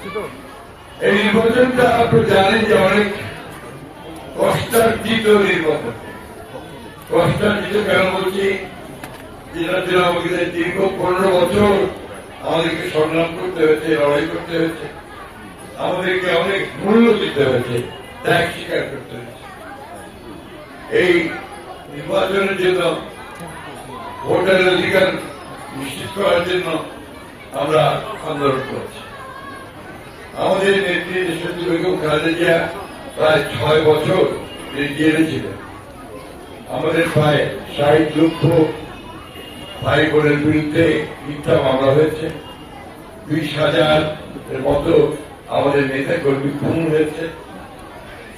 এই নির্বাচনটা আপনি জানেন যে অনেক কষ্টার্জিত নির্বাচন। কষ্টার্জিত কেন বলছি, যেটার জন্য আমাকে দীর্ঘ 15 বছর আমাদেরকে সংগ্রাম করতে হয়েছে, লড়াই করতে হয়েছে, আমাদেরকে অনেক মূল্য দিতে হয়েছে, ত্যাগ স্বীকার করতে হয়েছে। এই নির্বাচনের জন্য, ভোটারের অধিকার নিশ্চিত করার জন্য আমরা আন্দোলন করছি। আমাদের নেত্রী দেশনেত্রী বেগম খালেদা জিয়া প্রায় 6 বছর জেলে ছিলেন। আমাদের প্রায় 60 লক্ষ ভাই বোনের বিরুদ্ধে মিথ্যা মামলা হয়েছে। 20,000 এর মতো আমাদের নেতা কর্মী খুন হয়েছে।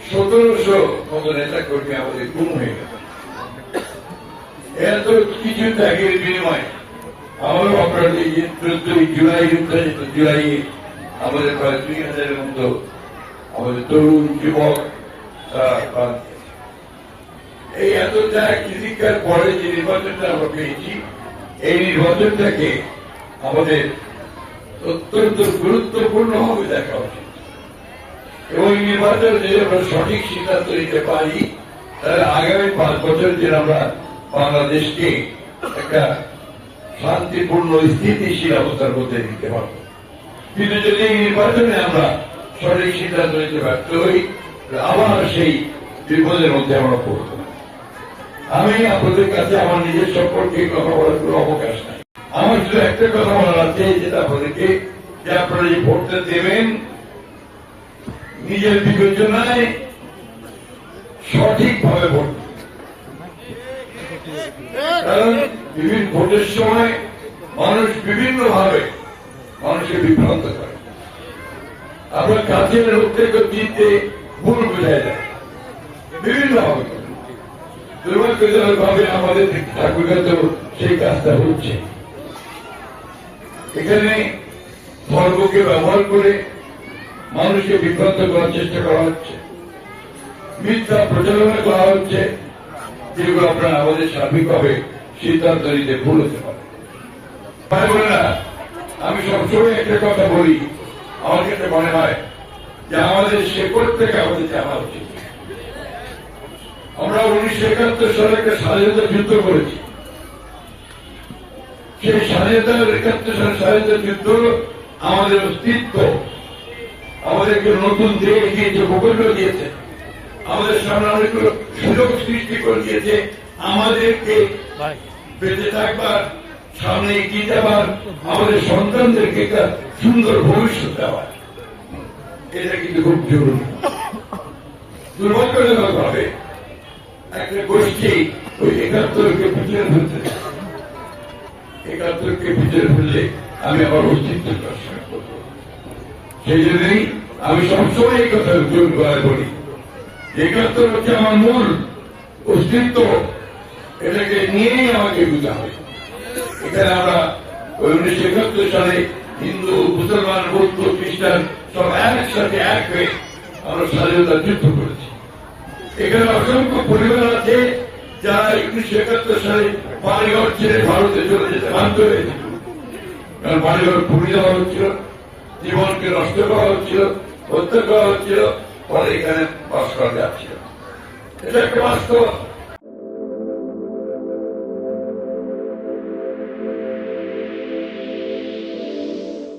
1700 মতো নেতা কর্মী আমাদের খুন হয়ে গেছে। এত কিছু ত্যাগের বিনিময়ে আমারও আপনার 14 জুলাই নির্ধারিত জুলাইয়ে আমাদের প্রায় 2000 এর মতো আমাদের তরুণ যুবক এই এত ত্যাগ চিকিৎসার পরে যে নির্বাচনটা আমরা পেয়েছি, এই নির্বাচনটাকে আমাদের অত্যন্ত গুরুত্বপূর্ণভাবে দেখা উচিত এবং এই নির্বাচন যদি আমরা সঠিক সিদ্ধান্ত নিতে পারি, তাহলে আগামী 5 বছর যে আমরা বাংলাদেশকে একটা শান্তিপূর্ণ স্থিতিশীল অবস্থার মধ্যে নিতে পারব। কিন্তু যদি এই নির্বাচনে আমরা সঠিক সিদ্ধান্ত নিতে ব্যর্থ হই, আবার সেই বিপদের মধ্যে আমরা পড়ব। আমি আপনাদের কাছে আমার নিজের সম্পর্কে কথা বলার কোনো অবকাশ নাই। আমার শুধু একটা কথা বলার আছে, যেটা আপনাদেরকে, যে আপনারা যে ভোটটা দেবেন নিজের বিবেচনায় সঠিকভাবে ভোট, কারণ বিভিন্ন ভোটের সময় মানুষ বিভিন্নভাবে মানুষকে বিভ্রান্ত করে। আপনার কাছের লোক থেকে দিতে ভুল বোঝা যায় বিভিন্নভাবে। দুর্ভাগ্যজনক ভাবে আমাদের ঠাকুরগাতেও সেই কাজটা হচ্ছে। এখানে ধর্মকে ব্যবহার করে মানুষকে বিভ্রান্ত করার চেষ্টা করা হচ্ছে, মিথ্যা প্রচারণা করা হচ্ছে, যেগুলো আপনারা আমাদের সার্বিকভাবে সিদ্ধান্ত নিতে ভুল হতে পারে। ভাই বোনেরা, আমি সবসময় একটা কথা বলি, আমার কাছে মনে হয় যে আমাদের শেকড় থেকে আমাদের জানা উচিত। আমরা 1971 সালে একটা স্বাধীনতা যুদ্ধ করেছি। সেই স্বাধীনতা 71 সালের স্বাধীনতা যুদ্ধ আমাদের অস্তিত্ব, আমাদেরকে নতুন দেশ দিয়েছে, ভূখণ্ড দিয়েছে, আমাদের সামনে অনেকগুলো সুযোগ সৃষ্টি করে দিয়েছে, আমাদেরকে বেঁচে থাকবার, সামনে এগিয়ে যাবার, আমাদের সন্তানদেরকে একটা সুন্দর ভবিষ্যৎ দেওয়ার। এটা কিন্তু খুব জরুরি। দুর্ভাগ্যজনক ভাবে একটা গোষ্ঠী ওই 71কে পিছনে ফেলতে, 71কে পিছনে ফেললে আমি আমার অস্তিত্ব দর্শন করব। সেই জন্যই আমি সবসময় এই কথা জোর করে বলি, 71 হচ্ছে আমার মূল অস্তিত্ব, এটাকে নিয়েই আমাকে বুঝতে হবে। এখানে আমরা 1971 সালে হিন্দু, মুসলমান, বৌদ্ধ, খ্রিস্টান সব একসাথে এক হয়ে আমরা স্বাধীনতা যুদ্ধ করেছি। এখানে অসংখ্য পরিবার আছে যারা 1971 সালে বাড়িঘর ছেড়ে ভারতে চলে যেতে বাধ্য হয়েছিল, কারণ বাড়িঘর পুড়িয়ে দেওয়া হচ্ছিল, জীবনকে নষ্ট করা হচ্ছিল, হত্যা করা হচ্ছিল, ফলে এখানে বাস করা যাচ্ছিল। এটা একটা বাস্তব।